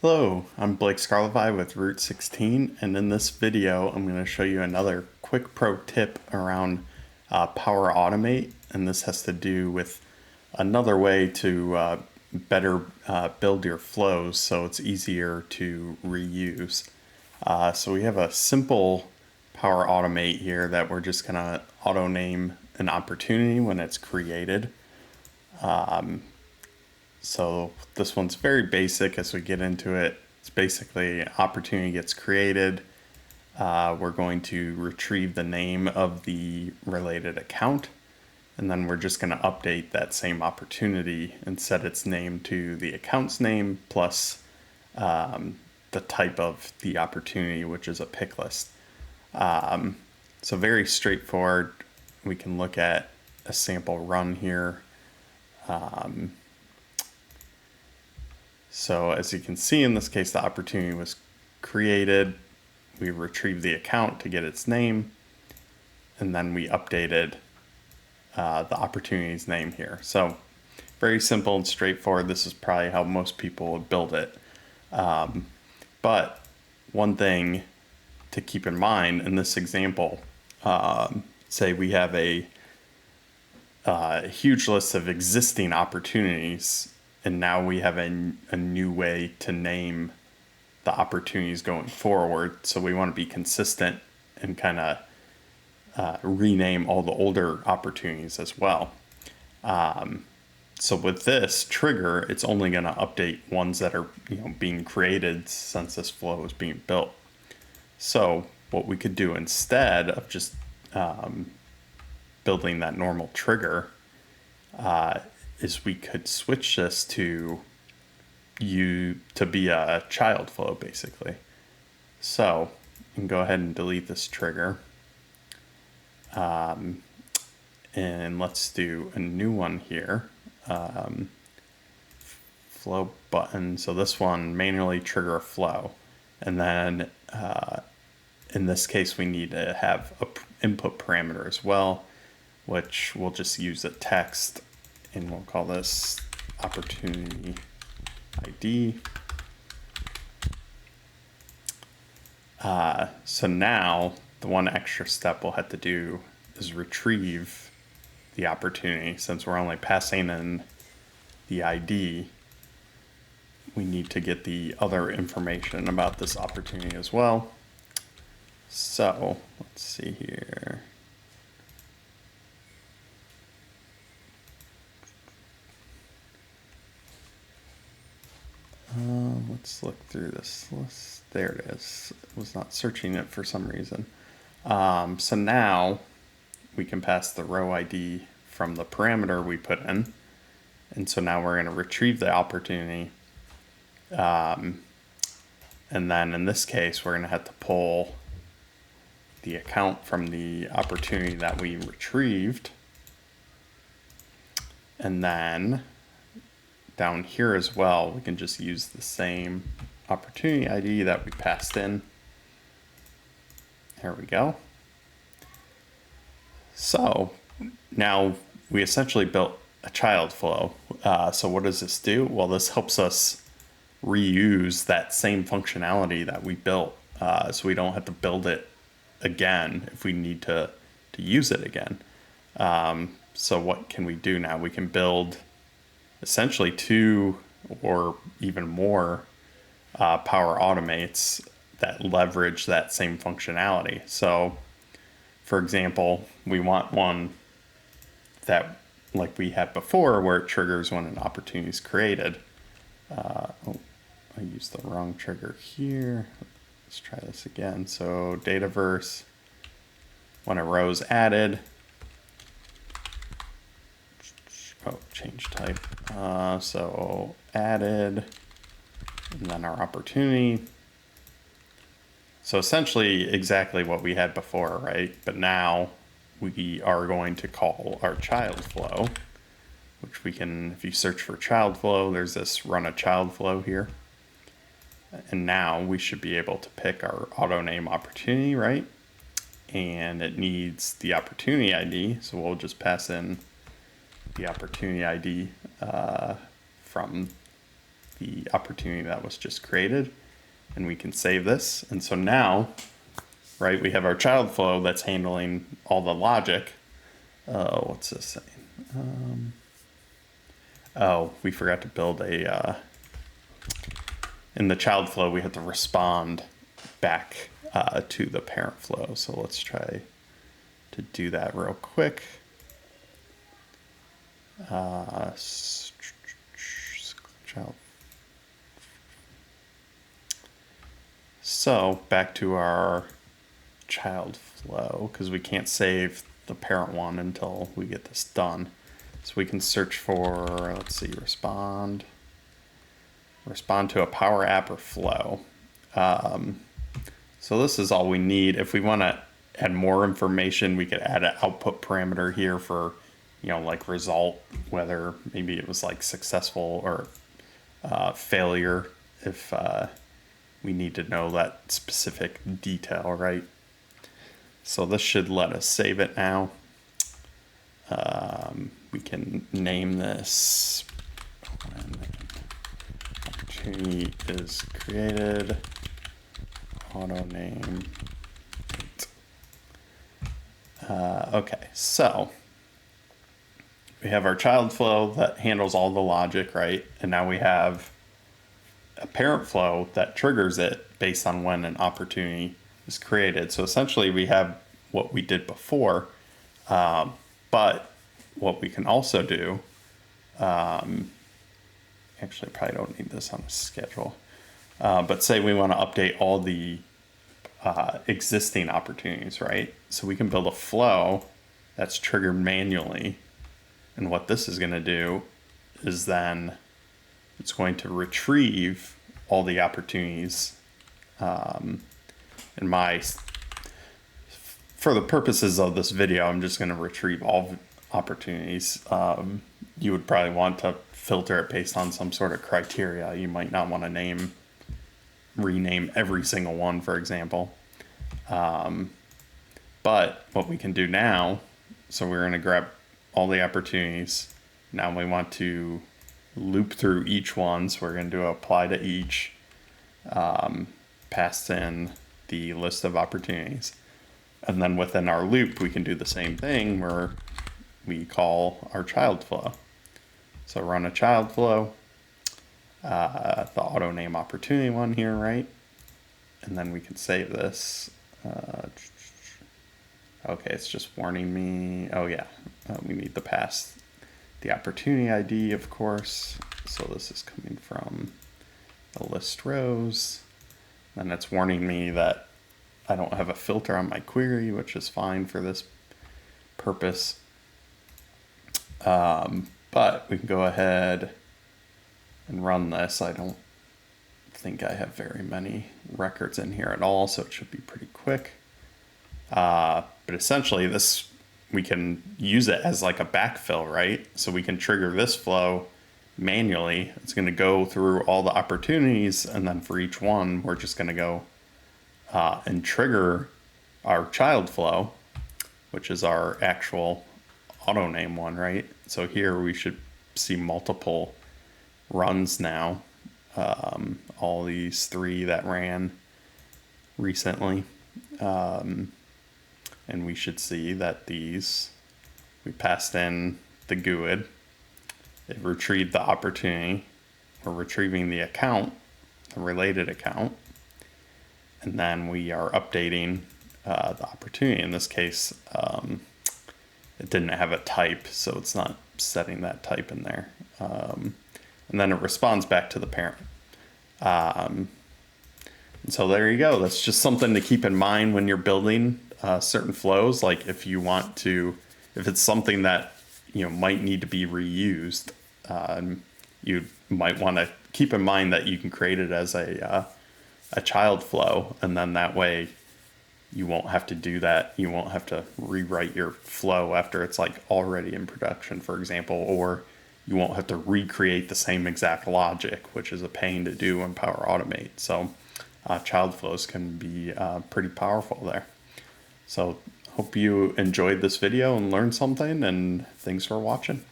Hello, I'm Blake Scarlify with Route 16, and in this video I'm going to show you another quick pro tip around Power Automate, and this has to do with another way to better build your flows so it's easier to reuse. So we have a simple Power Automate here that we're just going to auto name an opportunity when it's created. So this one's very basic as we get into it. It's basically opportunity gets created. We're going to retrieve the name of the related account, and then we're just going to update that same opportunity and set its name to the account's name plus the type of the opportunity, which is a pick list. So very straightforward. We can look at a sample run here. So as you can see, in this case, the opportunity was created. We retrieved the account to get its name, and then we updated the opportunity's name here. So very simple and straightforward. This is probably how most people would build it. But one thing to keep in mind in this example, say we have a huge list of existing opportunities, and now we have a new way to name the opportunities going forward. So we want to be consistent and kind of rename all the older opportunities as well. So with this trigger, it's only going to update ones that are being created since this flow is being built. So what we could do instead of just building that normal trigger is we could switch this to be a child flow, basically. So you can go ahead and delete this trigger. And let's do a new one here. Flow button. So this one, manually trigger a flow. And then in this case, we need to have an input parameter as well, which we'll just use a text, and we'll call this opportunity ID. So now the one extra step we'll have to do is retrieve the opportunity. Since we're only passing in the ID, we need to get the other information about this opportunity as well. So let's see here. Let's look through this list. There it is. I was not searching it for some reason. So now we can pass the row ID from the parameter we put in. And so now we're going to retrieve the opportunity. And then in this case, we're going to have to pull the account from the opportunity that we retrieved. And then down here as well, we can just use the same opportunity ID that we passed in. There we go. So now we essentially built a child flow. So what does this do? Well, this helps us reuse that same functionality that we built, so we don't have to build it again if we need to use it again. So what can we do now? We can build essentially 2 or even more Power Automates that leverage that same functionality. So for example, we want one that, like we had before, where it triggers when an opportunity is created. I used the wrong trigger here. Let's try this again. So Dataverse, when a row is added, change type. So added, and then our opportunity. So essentially exactly what we had before, right? But now we are going to call our child flow, which we can, if you search for child flow, there's this run a child flow here. And now we should be able to pick our auto name opportunity, right? And it needs the opportunity ID. So we'll just pass in the opportunity ID from the opportunity that was just created, and we can save this. And so now, right, we have our child flow that's handling all the logic. What's this saying? Oh, we forgot to build a, in the child flow, we have to respond back to the parent flow. So let's try to do that real quick. Child. So back to our child flow, because we can't save the parent one until we get this done. So we can search for, let's see, respond to a Power App or flow. So this is all we need. If we want to add more information, we could add an output parameter here for, like result, whether maybe it was like successful or failure, if we need to know that specific detail, right? So this should let us save it now. We can name this when opportunity is created, auto name. Okay, so we have our child flow that handles all the logic, right? And now we have a parent flow that triggers it based on when an opportunity is created. So essentially we have what we did before, but what we can also do, actually probably don't need this on a schedule, but say we want to update all the existing opportunities, right? So we can build a flow that's triggered manually. And what this is going to do is then it's going to retrieve all the opportunities. For the purposes of this video, I'm just going to retrieve all opportunities. You would probably want to filter it based on some sort of criteria. You might not want to rename every single one, for example. But what we can do now, so we're going to grab all the opportunities. Now we want to loop through each one. So we're going to do apply to each, pass in the list of opportunities. And then within our loop, we can do the same thing where we call our child flow. So run a child flow, the auto name opportunity one here, right? And then we can save this. Okay, it's just warning me. Oh yeah, we need to pass the opportunity ID, of course. So this is coming from the list rows. And it's warning me that I don't have a filter on my query, which is fine for this purpose. But we can go ahead and run this. I don't think I have very many records in here at all, so it should be pretty quick. But essentially we can use it as like a backfill, right? So we can trigger this flow manually. It's going to go through all the opportunities, and then for each one, we're just going to go and trigger our child flow, which is our actual auto name one, right? So here we should see multiple runs now. All these 3 that ran recently. And we should see that we passed in the GUID. It retrieved the opportunity. We're retrieving the account, the related account. And then we are updating the opportunity. In this case, it didn't have a type, so it's not setting that type in there. And then it responds back to the parent. And so there you go. That's just something to keep in mind when you're building certain flows. Like if it's something that might need to be reused, you might want to keep in mind that you can create it as a child flow, and then that way you won't have to do that. You won't have to rewrite your flow after it's like already in production, for example, or you won't have to recreate the same exact logic, which is a pain to do in Power Automate. So child flows can be pretty powerful there. So hope you enjoyed this video and learned something, and thanks for watching.